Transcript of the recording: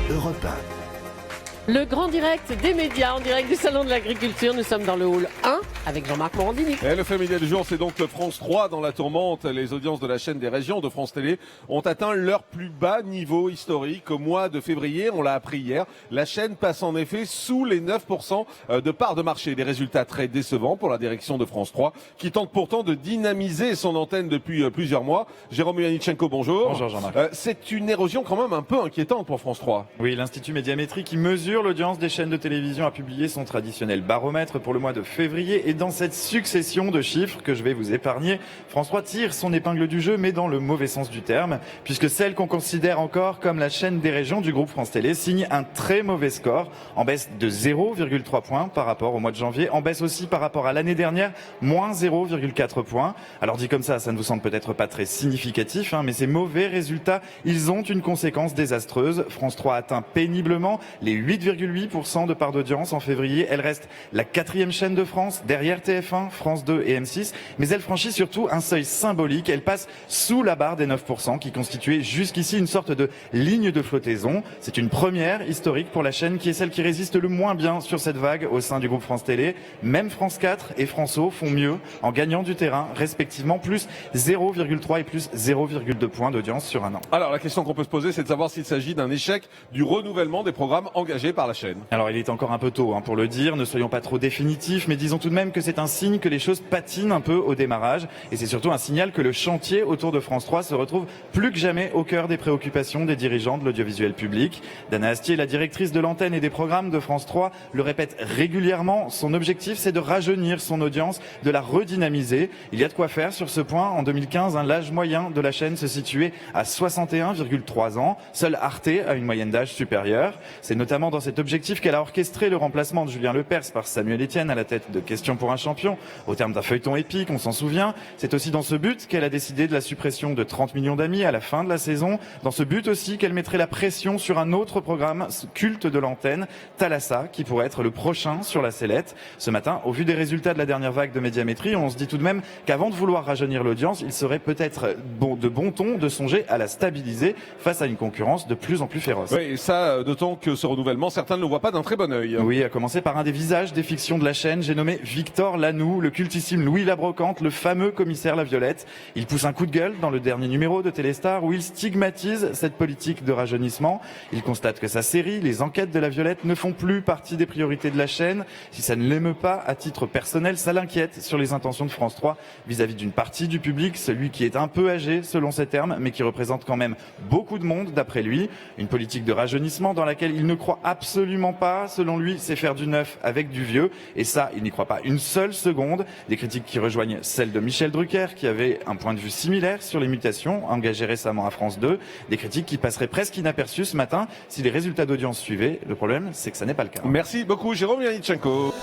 Europe 1. Le grand direct des médias, en direct du Salon de l'Agriculture. Nous sommes dans le hall 1 avec Jean-Marc Morandini. Et le fait média du jour, c'est donc France 3 dans la tourmente. Les audiences de la chaîne des régions de France Télé ont atteint leur plus bas niveau historique. Au mois de février, on l'a appris hier, la chaîne passe en effet sous les 9% de part de marché. Des résultats très décevants pour la direction de France 3, qui tente pourtant de dynamiser son antenne depuis plusieurs mois. Jérôme Yanichenko, bonjour. Bonjour Jean-Marc. C'est une érosion quand même un peu inquiétante pour France 3. Oui, l'Institut Médiamétrie qui mesure l'audience des chaînes de télévision a publié son traditionnel baromètre pour le mois de février. Et dans cette succession de chiffres que je vais vous épargner, France 3 tire son épingle du jeu, mais dans le mauvais sens du terme, puisque celle qu'on considère encore comme la chaîne des régions du groupe France Télé signe un très mauvais score, en baisse de 0,3 points par rapport au mois de janvier, en baisse aussi par rapport à l'année dernière, moins 0,4 points. Alors dit comme ça ne vous semble peut-être pas très significatif, mais ces mauvais résultats, ils ont une conséquence désastreuse. France 3 atteint péniblement les 8,8% de part d'audience en février. Elle reste la 4e chaîne de France, derrière TF1, France 2 et M6. Mais elle franchit surtout un seuil symbolique. Elle passe sous la barre des 9% qui constituait jusqu'ici une sorte de ligne de flottaison. C'est une première historique pour la chaîne qui est celle qui résiste le moins bien sur cette vague au sein du groupe France Télé. Même France 4 et France O font mieux en gagnant du terrain, respectivement plus 0,3 et plus 0,2 points d'audience sur un an. Alors la question qu'on peut se poser, c'est de savoir s'il s'agit d'un échec du renouvellement des programmes engagés par la chaîne. Alors il est encore un peu tôt pour le dire, ne soyons pas trop définitifs, mais disons tout de même que c'est un signe que les choses patinent un peu au démarrage, et c'est surtout un signal que le chantier autour de France 3 se retrouve plus que jamais au cœur des préoccupations des dirigeants de l'audiovisuel public. Dana Astier, la directrice de l'antenne et des programmes de France 3, le répète régulièrement, son objectif c'est de rajeunir son audience, de la redynamiser. Il y a de quoi faire sur ce point. En 2015, l'âge moyen de la chaîne se situait à 61,3 ans. Seul Arte a une moyenne d'âge supérieure. C'est notamment dans cet objectif qu'elle a orchestré le remplacement de Julien Lepers par Samuel Etienne à la tête de Questions pour un champion, au terme d'un feuilleton épique, on s'en souvient. C'est aussi dans ce but qu'elle a décidé de la suppression de 30 millions d'amis à la fin de la saison. Dans ce but aussi qu'elle mettrait la pression sur un autre programme culte de l'antenne, Thalassa, qui pourrait être le prochain sur la sellette. Ce matin, au vu des résultats de la dernière vague de Médiamétrie, on se dit tout de même qu'avant de vouloir rajeunir l'audience, il serait peut-être de bon ton de songer à la stabiliser face à une concurrence de plus en plus féroce. Oui, et ça, d'autant que ce renouvellement, certains ne le voient pas d'un très bon œil. Oui, à commencer par un des visages des fictions de la chaîne, j'ai nommé Victor Lanoux, le cultissime Louis Labrocante, le fameux commissaire La Violette. Il pousse un coup de gueule dans le dernier numéro de Téléstar où il stigmatise cette politique de rajeunissement. Il constate que sa série, Les Enquêtes de La Violette, ne font plus partie des priorités de la chaîne. Si ça ne l'émeut pas, à titre personnel, ça l'inquiète sur les intentions de France 3 vis-à-vis d'une partie du public, celui qui est un peu âgé selon ses termes, mais qui représente quand même beaucoup de monde d'après lui. Une politique de rajeunissement dans laquelle il ne croit absolument pas. Selon lui, c'est faire du neuf avec du vieux. Et ça, il n'y croit pas une seule seconde. Des critiques qui rejoignent celles de Michel Drucker, qui avait un point de vue similaire sur les mutations, engagé récemment à France 2. Des critiques qui passeraient presque inaperçues ce matin si les résultats d'audience suivaient. Le problème, c'est que ça n'est pas le cas. Merci beaucoup, Jérôme Yanichenko.